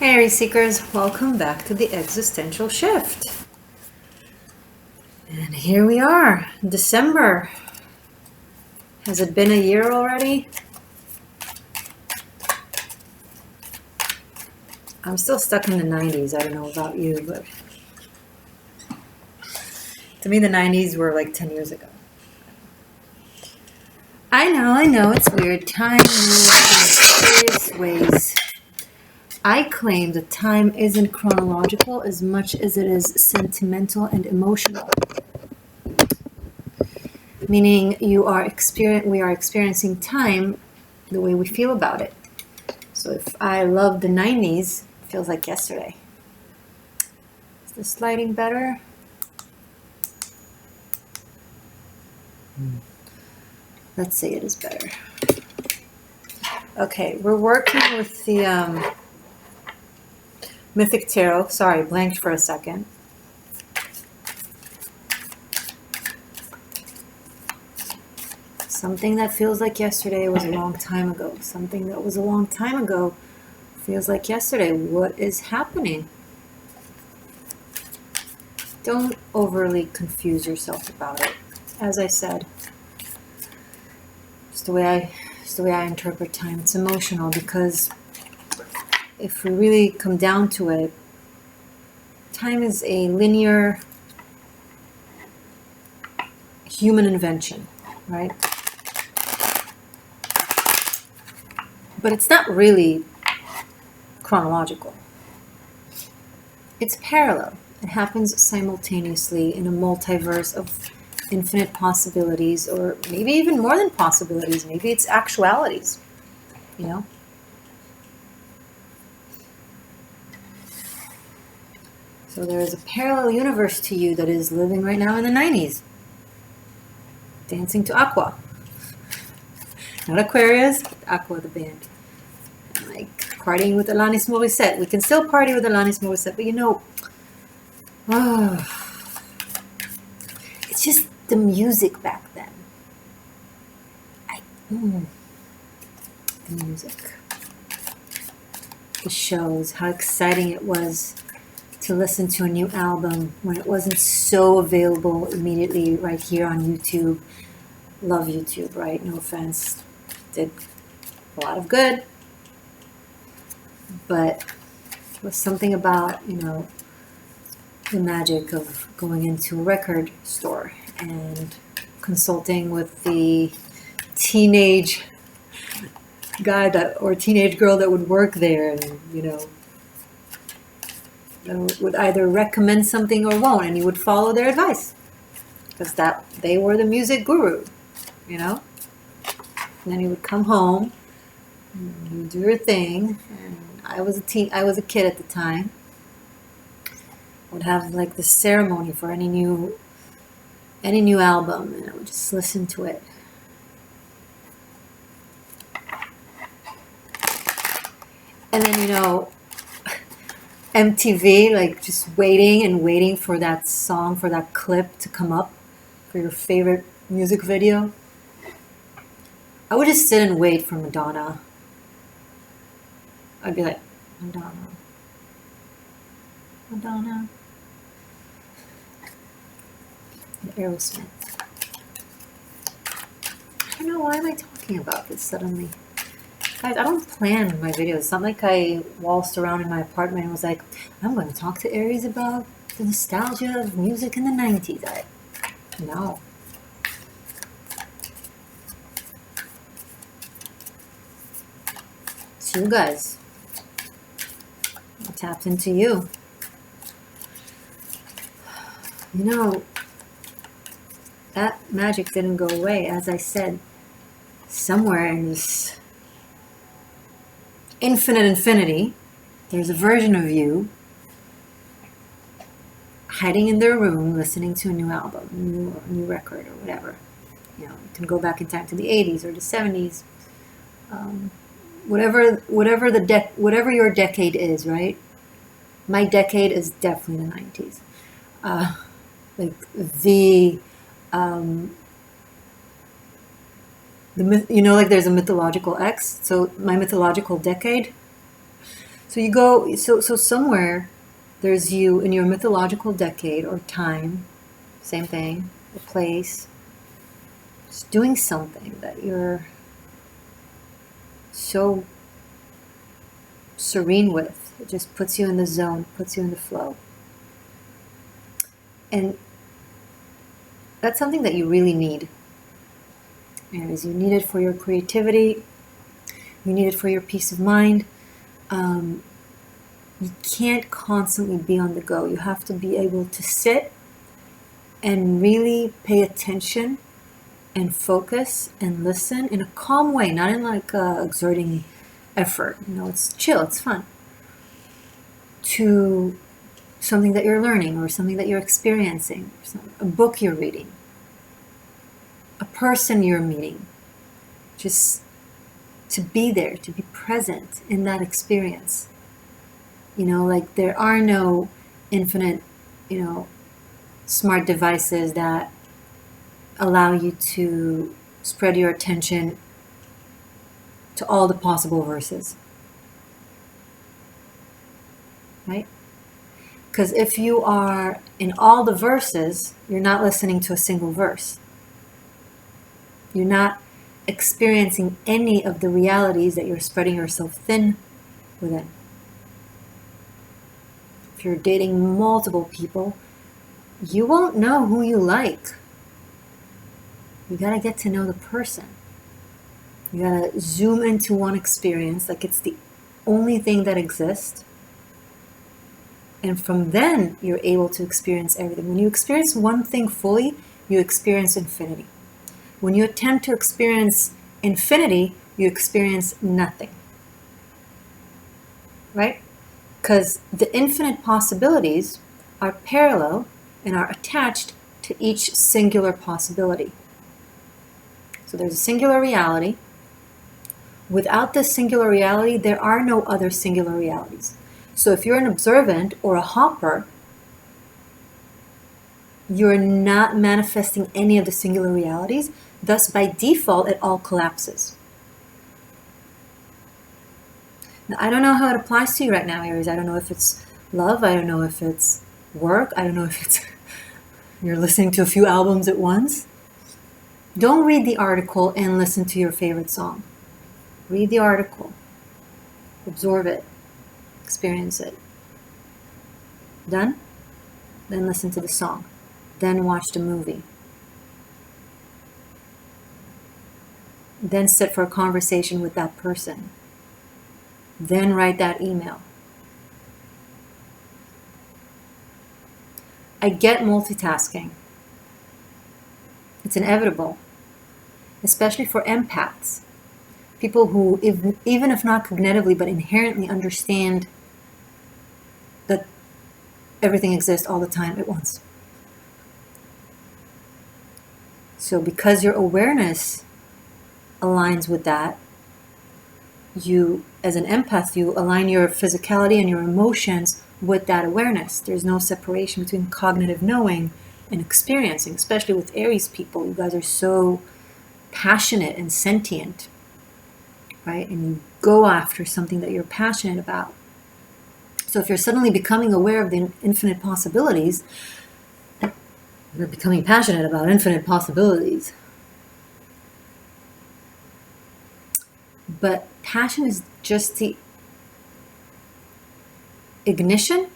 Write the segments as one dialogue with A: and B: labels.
A: Aries seekers, welcome back to the existential shift. And here we are, December. Has it been a year already? I'm still stuck in the 90s. I don't know about you, but to me the 90s were like 10 years ago. I know, it's weird. Time moves in mysterious ways. I claim that time isn't chronological as much as it is sentimental and emotional. Meaning we are experiencing time the way we feel about it. So if I love the 90s, it feels like yesterday. Is this lighting better? Let's say it is better. Okay, we're working with the Mythic Tarot. Sorry, blanked for a second. Something that feels like yesterday was a long time ago. Something that was a long time ago feels like yesterday. What is happening? Don't overly confuse yourself about it. As I said, it's the way I interpret time. It's emotional because if we really come down to it, time is a linear human invention, right? But it's not really chronological. It's parallel. It happens simultaneously in a multiverse of infinite possibilities, or maybe even more than possibilities. Maybe it's actualities, you know? So there is a parallel universe to you that is living right now in the 90s. Dancing to Aqua. Not Aquarius, but Aqua the band. Like partying with Alanis Morissette. We can still party with Alanis Morissette, but you know, it's just the music back then. The music. The shows, how exciting it was to listen to a new album when it wasn't so available immediately right here on YouTube. Love YouTube, right? No offense. Did a lot of good. But there was something about, you know, the magic of going into a record store and consulting with the teenage guy or teenage girl that would work there, and you know, would either recommend something or won't, and you would follow their advice because that they were the music guru, you know. And then you would come home and you do your thing. And I was a kid at the time. Would have like the ceremony for any new album, and I would just listen to it. And then, you know, MTV, like just waiting for that song, for that clip to come up for your favorite music video. I would just sit and wait for Madonna. I'd be like, Madonna. Aerosmith. I don't know, why am I talking about this suddenly? Guys, I don't plan my videos. It's not like I waltzed around in my apartment and was like, I'm going to talk to Aries about the nostalgia of music in the 90s. No. It's you guys. I tapped into you. You know, that magic didn't go away. As I said, somewhere in this infinite infinity, there's a version of you hiding in their room listening to a new album, new record, or whatever. You know, you can go back in time to the 80s or the 70s. Whatever your decade is, right? My decade is definitely the 90s. Like you know, like there's a mythological X. So my mythological decade So you go, so somewhere there's you in your mythological decade or time, same thing, a place, just doing something that you're so serene with. It just puts you in the zone, puts you in the flow. And that's something that you really need. Aries, you need it for your creativity. You need it for your peace of mind. You can't constantly be on the go. You have to be able to sit and really pay attention and focus and listen in a calm way, not in like exerting effort. You know, it's chill, it's fun. To something that you're learning or something that you're experiencing, a book you're reading, a person you're meeting. Just to be there, to be present in that experience. You know, like there are no infinite, you know, smart devices that allow you to spread your attention to all the possible verses. Right? Because if you are in all the verses, you're not listening to a single verse. You're not experiencing any of the realities that you're spreading yourself thin within. If you're dating multiple people, you won't know who you like. You gotta get to know the person. You gotta zoom into one experience like it's the only thing that exists. And from then, you're able to experience everything. When you experience one thing fully, you experience infinity. When you attempt to experience infinity, you experience nothing. Right? Because the infinite possibilities are parallel and are attached to each singular possibility. So there's a singular reality. Without this singular reality, there are no other singular realities. So if you're an observant or a hopper, you're not manifesting any of the singular realities. Thus, by default, it all collapses. Now, I don't know how it applies to you right now, Aries. I don't know if it's love. I don't know if it's work. I don't know if it's you're listening to a few albums at once. Don't read the article and listen to your favorite song. Read the article. Absorb it. Experience it. Done? Then listen to the song. Then watch the movie. Then sit for a conversation with that person. Then write that email. I get multitasking. It's inevitable, especially for empaths. People who, even if not cognitively, but inherently understand that everything exists all the time at once. So because your awareness aligns with that, you, as an empath, you align your physicality and your emotions with that awareness. There's no separation between cognitive knowing and experiencing, especially with Aries people. You guys are so passionate and sentient, right? And you go after something that you're passionate about. So if you're suddenly becoming aware of the infinite possibilities, you're becoming passionate about infinite possibilities. But passion is just the ignition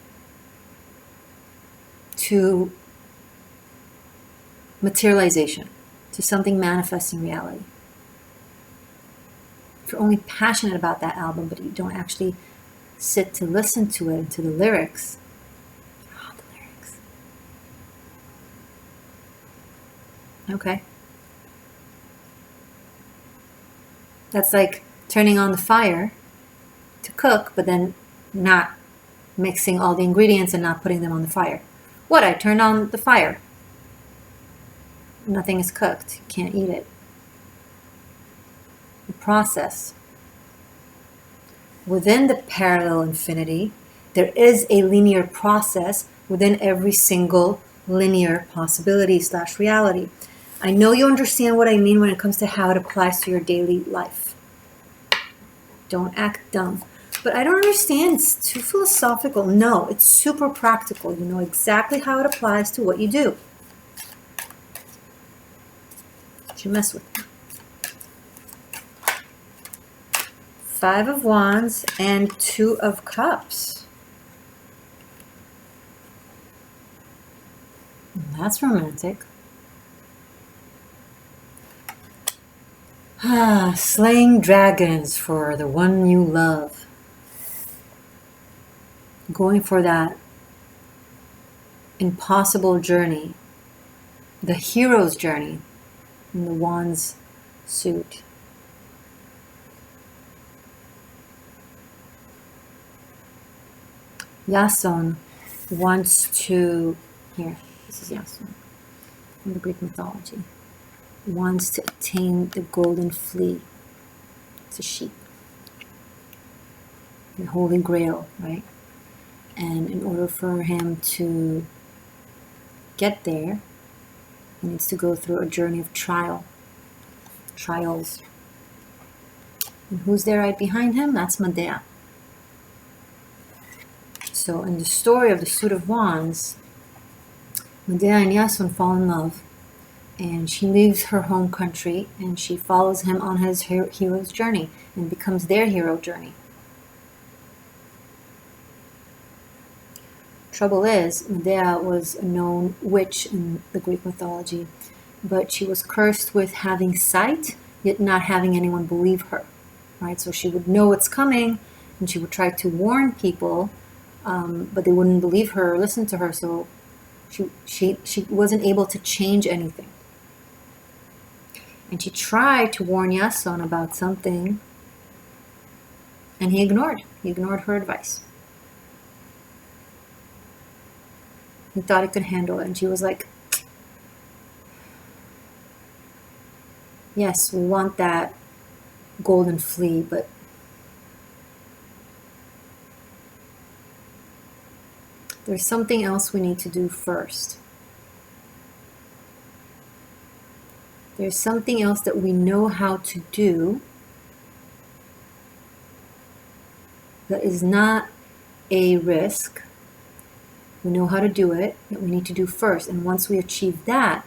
A: to materialization, to something manifesting reality. If you're only passionate about that album, but you don't actually sit to listen to it and to the lyrics, the lyrics. Okay. That's like turning on the fire to cook, but then not mixing all the ingredients and not putting them on the fire. What? I turned on the fire. Nothing is cooked. You can't eat it. The process. Within the parallel infinity, there is a linear process within every single linear possibility / reality. I know you understand what I mean when it comes to how it applies to your daily life. Don't act dumb. But I don't understand. It's too philosophical. No, it's super practical. You know exactly how it applies to what you do. You mess with me. 5 of Wands and 2 of Cups. That's romantic. Slaying dragons for the one you love. Going for that impossible journey. The hero's journey in the Wands suit. Jason wants to, here, this is Jason from the Greek mythology, wants to attain the golden flea. It's a sheep. The Holy Grail, right? And in order for him to get there, he needs to go through a journey of trials. And who's there right behind him? That's Medea. So in the story of the Suit of Wands, Medea and Jason fall in love, and she leaves her home country and she follows him on his hero's journey and becomes their hero journey. Trouble is, Medea was a known witch in the Greek mythology, but she was cursed with having sight, yet not having anyone believe her, right? So she would know what's coming, and she would try to warn people, but they wouldn't believe her or listen to her, so she wasn't able to change anything. And she tried to warn Jason about something, and he ignored her advice. He thought he could handle it, and she was like, yes, we want that golden flea, but there's something else we need to do first. There's something else that we know how to do that is not a risk. We know how to do it, that we need to do first. And once we achieve that,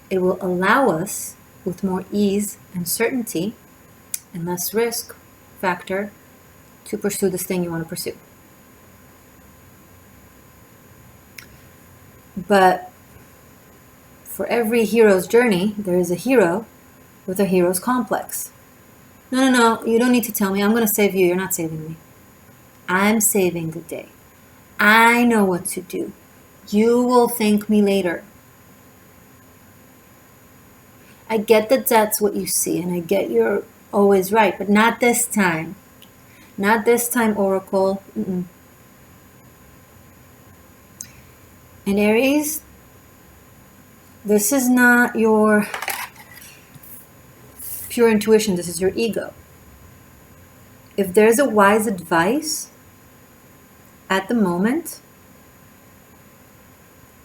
A: it will allow us, with more ease and certainty and less risk factor, to pursue this thing you want to pursue. But for every hero's journey, there is a hero with a hero's complex. No, you don't need to tell me. I'm going to save you. You're not saving me. I'm saving the day. I know what to do. You will thank me later. I get that that's what you see, and I get you're always right, but not this time. Not this time, Oracle. Mm-mm. And Aries, this is not your pure intuition. This is your ego. If there's a wise advice at the moment,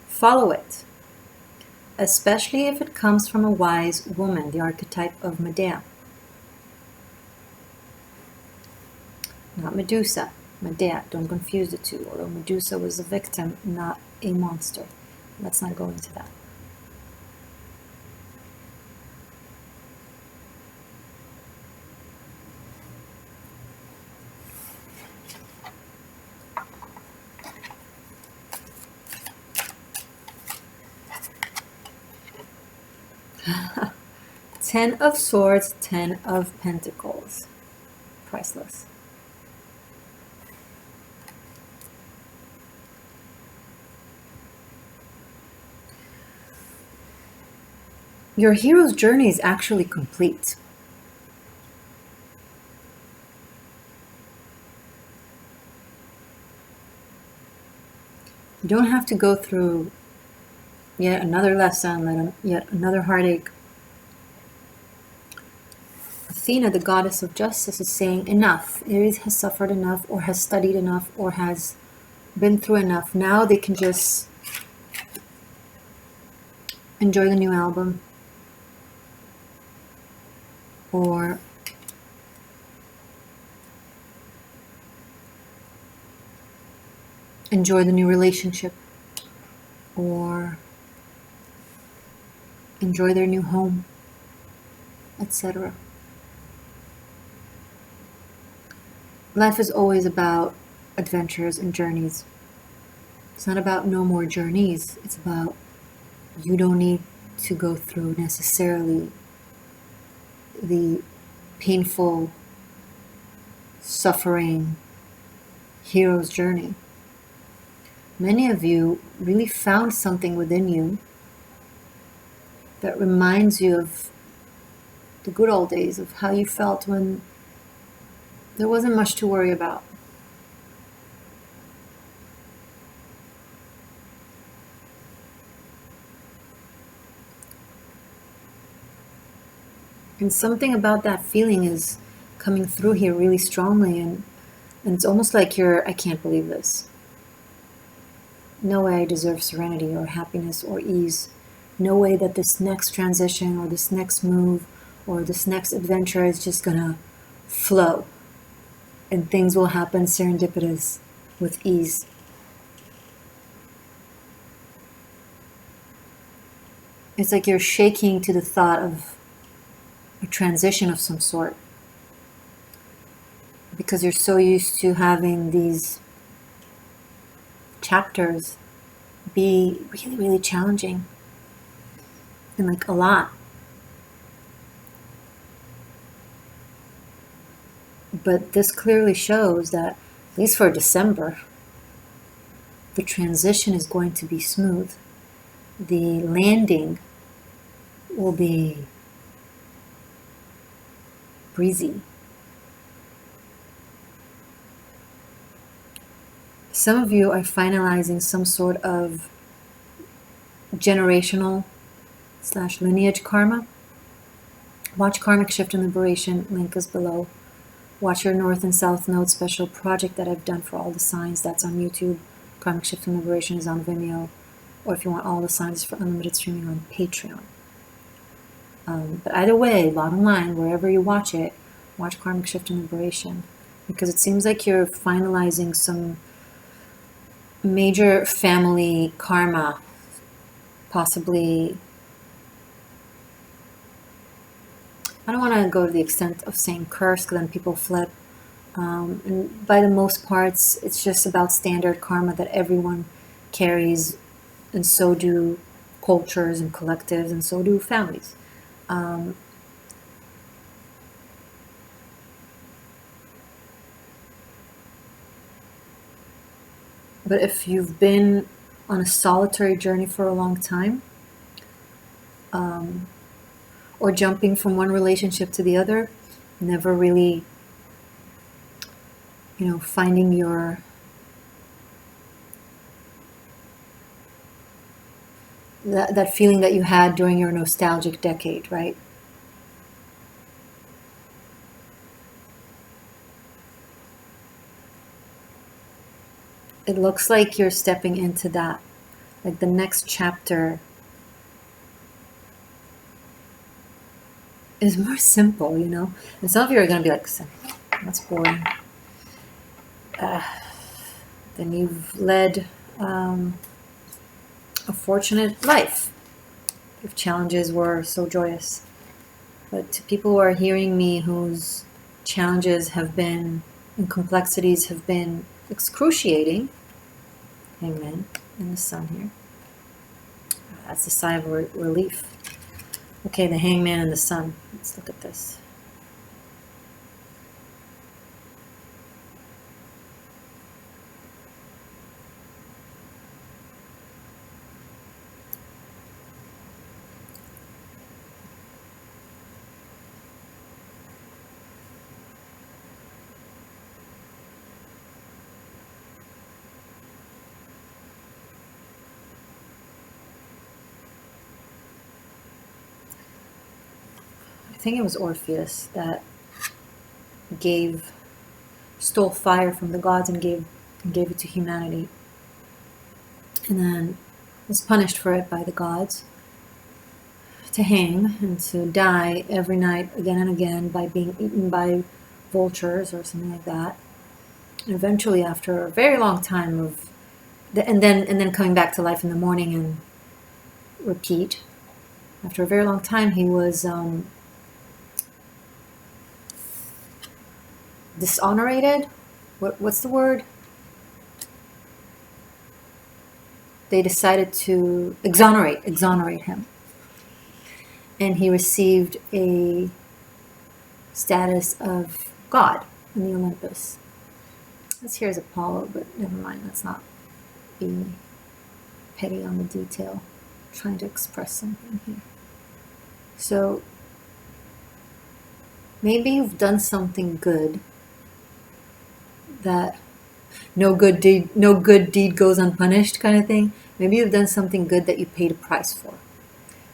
A: follow it. Especially if it comes from a wise woman, the archetype of Medea. Not Medusa, Medea. Don't confuse the two, although Medusa was a victim, not a monster. Let's not go into that. Ten of Swords, 10 of Pentacles. Priceless. Your hero's journey is actually complete. You don't have to go through yet another lesson, yet another heartache. Athena, the goddess of justice, is saying enough. Aries has suffered enough, or has studied enough, or has been through enough. Now they can just enjoy the new album, or enjoy the new relationship or enjoy their new home, etc. Life is always about adventures and journeys. It's not about no more journeys. It's about you don't need to go through necessarily the painful, suffering hero's journey. Many of you really found something within you that reminds you of the good old days, of how you felt when there wasn't much to worry about. And something about that feeling is coming through here really strongly, and it's almost like I can't believe this. No way I deserve serenity or happiness or ease. No way that this next transition or this next move or this next adventure is just gonna flow and things will happen serendipitous with ease. It's like you're shaking to the thought of a transition of some sort because you're so used to having these chapters be really, really challenging and like a lot. But this clearly shows that, at least for December, the transition is going to be smooth. The landing will be breezy. Some of you are finalizing some sort of generational / lineage karma. Watch Karmic Shift and Liberation, link is below. Watch your North and South Node special project that I've done for all the signs. That's on YouTube. Karmic Shift and Liberation is on Vimeo. Or if you want all the signs for unlimited streaming, on Patreon. But either way, bottom line, wherever you watch it, watch Karmic Shift and Liberation. Because it seems like you're finalizing some major family karma, possibly. I don't want to go to the extent of saying curse, because then people flip. And by the most parts, it's just about standard karma that everyone carries, and so do cultures and collectives, and so do families. But if you've been on a solitary journey for a long time, or jumping from one relationship to the other, never really, finding that feeling that you had during your nostalgic decade, right? It looks like you're stepping into that, like the next chapter is more simple, And some of you are going to be like, that's boring. Then you've led a fortunate life if challenges were so joyous. But to people who are hearing me whose challenges have been and complexities have been excruciating, Hangman and the Sun here. That's a sigh of relief. Okay, the Hangman and the Sun. Let's look at this. I think it was Orpheus that stole fire from the gods and gave it to humanity, and then was punished for it by the gods to hang and to die every night again and again by being eaten by vultures or something like that. And eventually, after a very long time of and then coming back to life in the morning and repeat. After a very long time, he was dishonorated. What's the word? They decided to exonerate him, and he received a status of God in the Olympus. This here is Apollo, but never mind. Let's not be petty on the detail. I'm trying to express something here. So maybe you've done something good that no good deed goes unpunished, kind of thing. Maybe you've done something good that you paid a price for.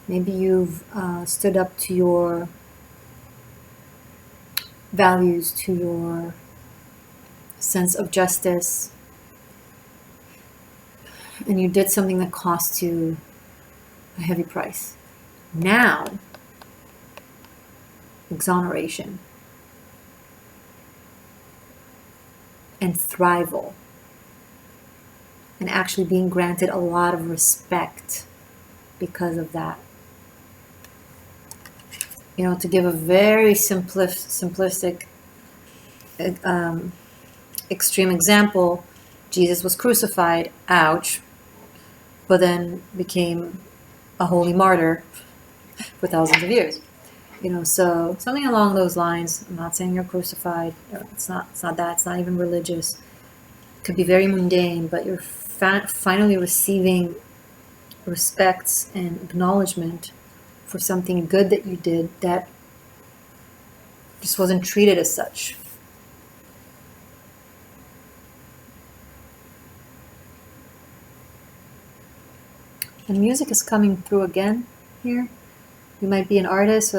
A: Maybe you've stood up to your values, to your sense of justice, and you did something that cost you a heavy price. Now, exoneration and thrival, and actually being granted a lot of respect because of that. You know, to give a very simplistic extreme example, Jesus was crucified, ouch, but then became a holy martyr for thousands of years. You know, so something along those lines. I'm not saying you're crucified. It's not that. It's not even religious. It could be very mundane, but you're finally receiving respect and acknowledgement for something good that you did that just wasn't treated as such. The music is coming through again here. You might be an artist,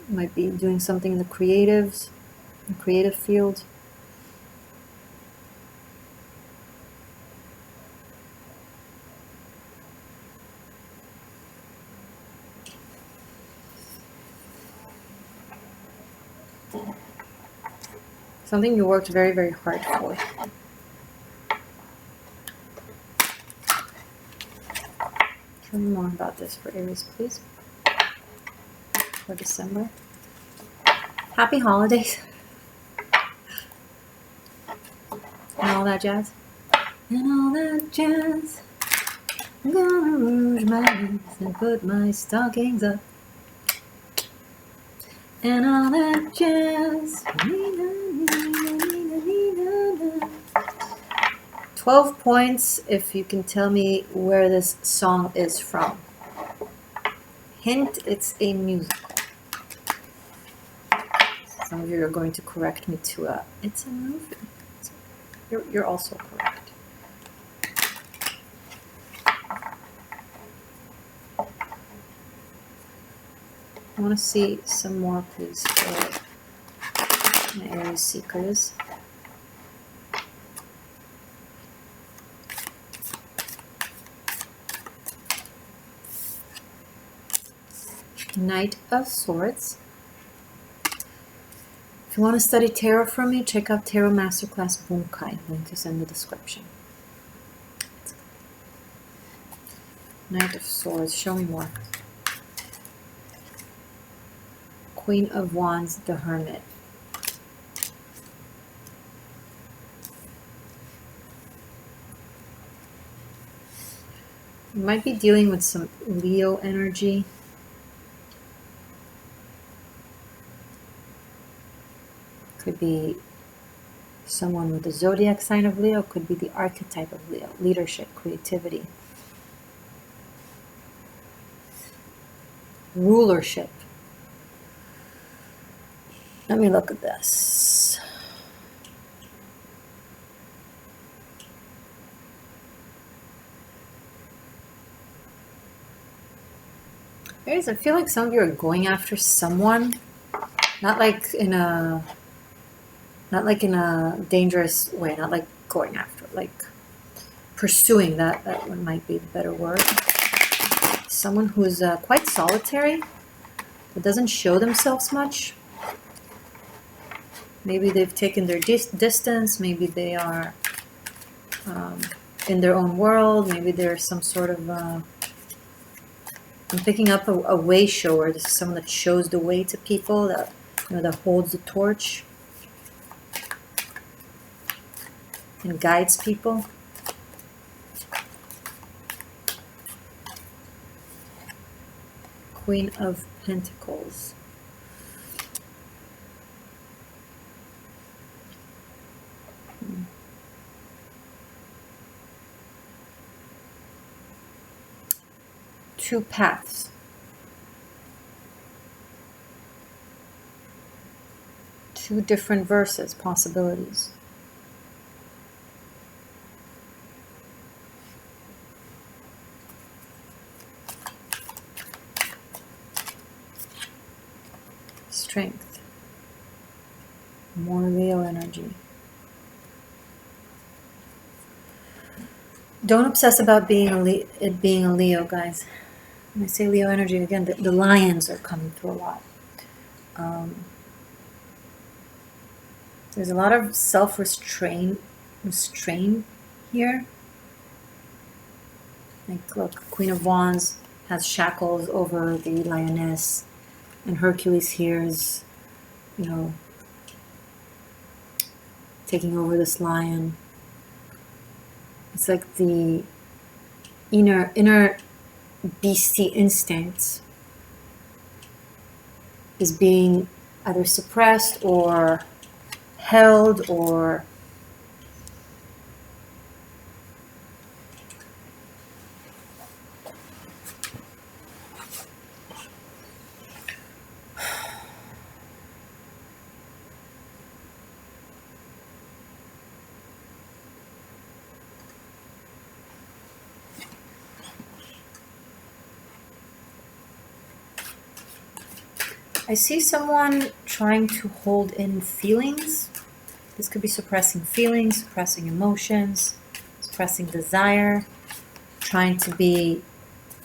A: might be doing something in the creative field. Something you worked very, very hard for. Tell me more about this for Aries, please. For December. Happy holidays. And all that jazz. And all that jazz. I'm gonna rouge my lips and put my stockings up. And all that jazz. 12 points if you can tell me where this song is from. Hint, it's a musical. Some of you are going to correct me to it's a movie. You're also correct. I want to see some more, please, for my Aries seekers. Knight of Swords. If you want to study tarot from me, check out Tarot Masterclass Bunkai. Link is in the description. Knight of Swords. Show me more. Queen of Wands, the Hermit. You might be dealing with some Leo energy. Could be someone with the zodiac sign of Leo, could be the archetype of Leo, leadership, creativity, rulership. Let me look at this. Aries, I feel like some of you are going after someone, not like in a dangerous way, not like going after, like pursuing, that one might be the better word. Someone who's quite solitary, but doesn't show themselves much. Maybe they've taken their distance. Maybe they are in their own world. Maybe there's some sort of... I'm picking up a way shower. This is someone that shows the way to people, that, that holds the torch and guides people. Queen of Pentacles. Two paths. Two different verses, possibilities. Strength. More Leo energy. Don't obsess about being being a Leo, guys. When I say Leo energy, again, the lions are coming through a lot. There's a lot of restraint here. Like, look, Queen of Wands has shackles over the lioness, and Hercules here is, taking over this lion. It's like the inner beastie instincts is being either suppressed or held, or I see someone trying to hold in feelings. This could be suppressing feelings, suppressing emotions, suppressing desire, trying to be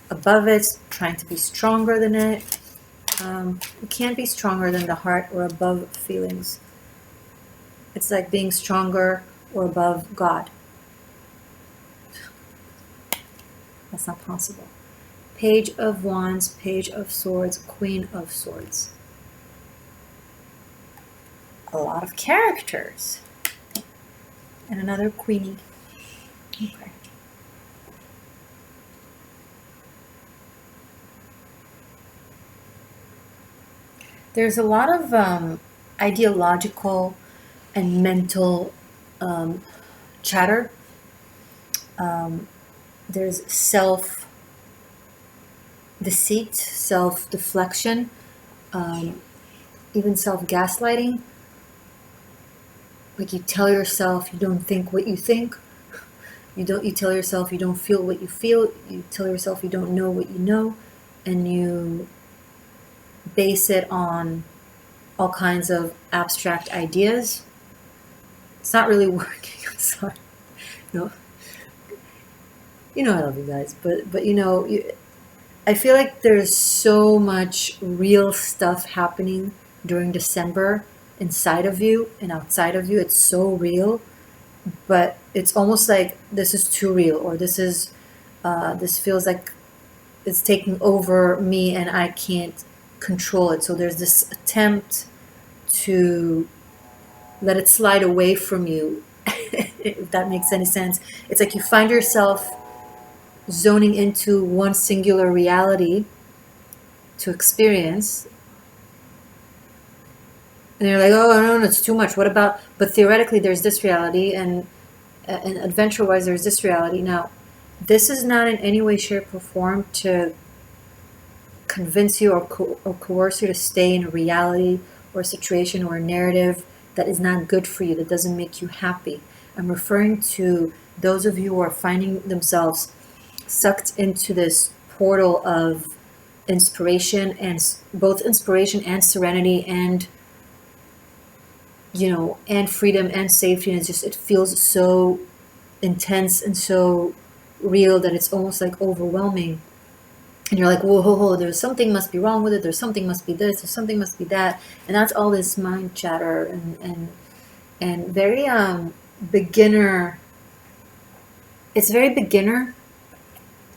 A: above it, trying to be stronger than it. You can't be stronger than the heart or above feelings. It's like being stronger or above God. That's not possible. Page of Wands, Page of Swords, Queen of Swords. A lot of characters. And another queenie. Okay. There's a lot of ideological and mental chatter. There's self-deceit, self-deflection, even self-gaslighting. Like, you tell yourself you don't think what you think. You tell yourself you don't feel what you feel. You tell yourself you don't know what you know, and you base it on all kinds of abstract ideas. It's not really working. I'm sorry. No. I love you guys, but I feel like there's so much real stuff happening during December inside of you and outside of you. It's so real, but it's almost like this is too real, or this feels like it's taking over me and I can't control it. So there's this attempt to let it slide away from you, if that makes any sense. It's like you find yourself zoning into one singular reality to experience, and you're like, oh no, it's too much. What about? But theoretically, there's this reality, and adventure-wise, there's this reality. Now, this is not in any way, shape, or form to convince you or coerce you to stay in a reality or a situation or a narrative that is not good for you, that doesn't make you happy. I'm referring to those of you who are finding themselves sucked into this portal of inspiration, and both inspiration and serenity, and and freedom and safety, and it feels so intense and so real that it's almost like overwhelming. And you're like, whoa, whoa, whoa, there's something must be wrong with it. There's something must be this. There's something must be that. And that's all this mind chatter and very beginner. It's very beginner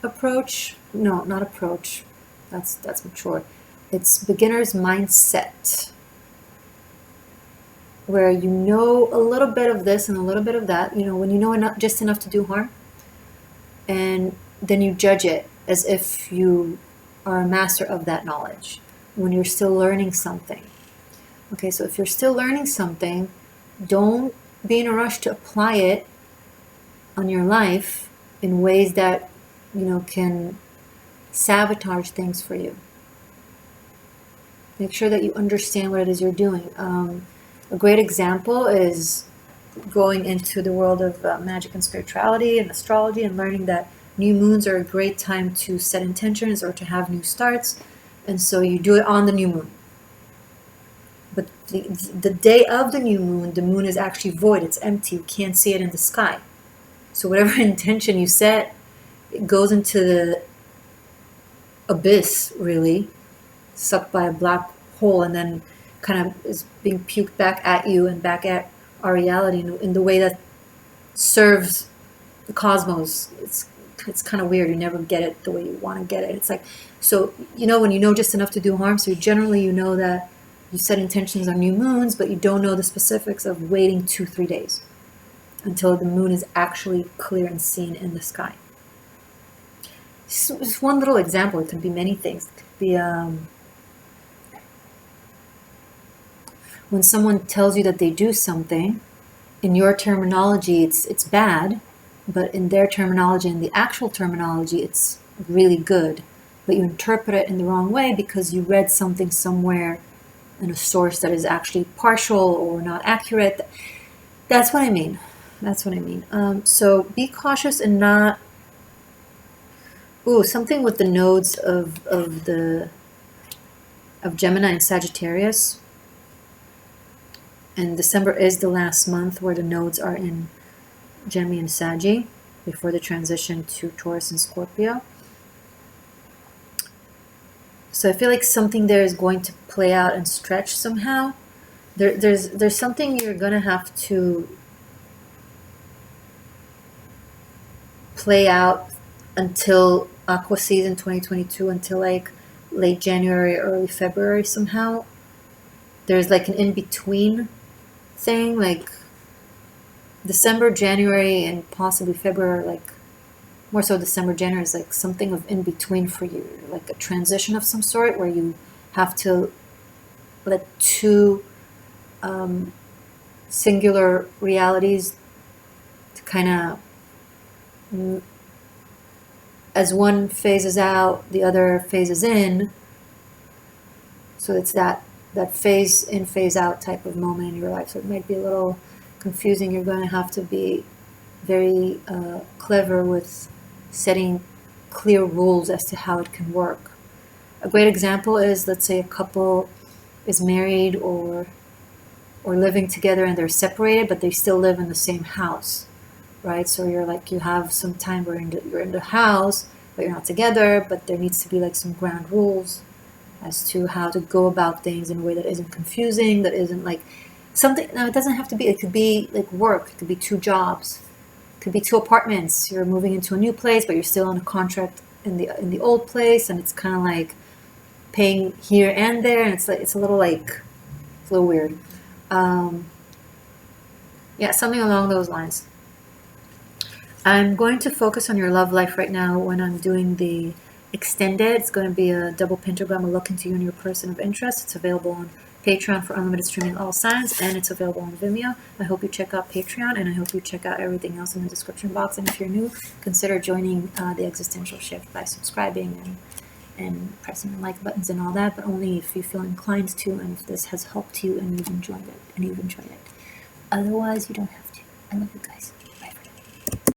A: approach. No, not approach. That's mature. It's beginner's mindset, where you know a little bit of this and a little bit of that. You know, when you know enough, just enough to do harm, and then you judge it as if you are a master of that knowledge when you're still learning something. Okay, so if you're still learning something, don't be in a rush to apply it on your life in ways that, you know, can sabotage things for you. Make sure that you understand what it is you're doing. A great example is going into the world of magic and spirituality and astrology, and learning that new moons are a great time to set intentions or to have new starts. And so you do it on the new moon. But the day of the moon is actually void. It's empty. You can't see it in the sky. So whatever intention you set, it goes into the abyss, really, sucked by a black hole, and then kind of is being puked back at you and back at our reality in the way that serves the cosmos. It's kind of weird. You never get it the way you want to get it. It's like, so, you know, when you know just enough to do harm, so generally you know that you set intentions on new moons, but you don't know the specifics of waiting 2-3 days until the moon is actually clear and seen in the sky. Just one little example. It could be many things. It could be when someone tells you that they do something, in your terminology, it's bad, but in their terminology, in the actual terminology, it's really good. But you interpret it in the wrong way because you read something somewhere in a source that is actually partial or not accurate. That's what I mean. That's what I mean. So be cautious and not. Ooh, something with the nodes of Gemini and Sagittarius. And December is the last month where the nodes are in Gemini and Saggy before the transition to Taurus and Scorpio. So I feel like something there is going to play out and stretch somehow. There's something you're gonna have to play out until Aqua season 2022, until like late January, early February somehow. There's like an in-between thing, like December, January, and possibly February, like more so December, January is like something of in between for you, like a transition of some sort where you have to let two singular realities to kind of, as one phases out, the other phases in. So it's that phase in, phase out type of moment in your life. So it might be a little confusing. You're going to have to be very clever with setting clear rules as to how it can work. A great example is, let's say a couple is married or living together and they're separated, but they still live in the same house, right? So you're like, you have some time where you're in the house, but you're not together, but there needs to be like some ground rules as to how to go about things in a way that isn't confusing, that isn't like something. Now, it doesn't have to be, it could be like work, it could be 2 jobs, it could be 2 apartments. You're moving into a new place, but you're still on a contract in the old place, and it's kind of like paying here and there, and it's like, it's a little weird. Yeah, something along those lines. I'm going to focus on your love life right now when I'm doing the extended. It's going to be a double pentagram, a look into you and your person of interest. It's available on Patreon for unlimited streaming all signs, and it's available on Vimeo. I hope you check out Patreon, and I hope you check out everything else in the description box. And if you're new, consider joining the Existential Shift by subscribing and pressing the like buttons and all that, but only if you feel inclined to, and if this has helped you and you've enjoyed it. Otherwise, you don't have to. I love you guys.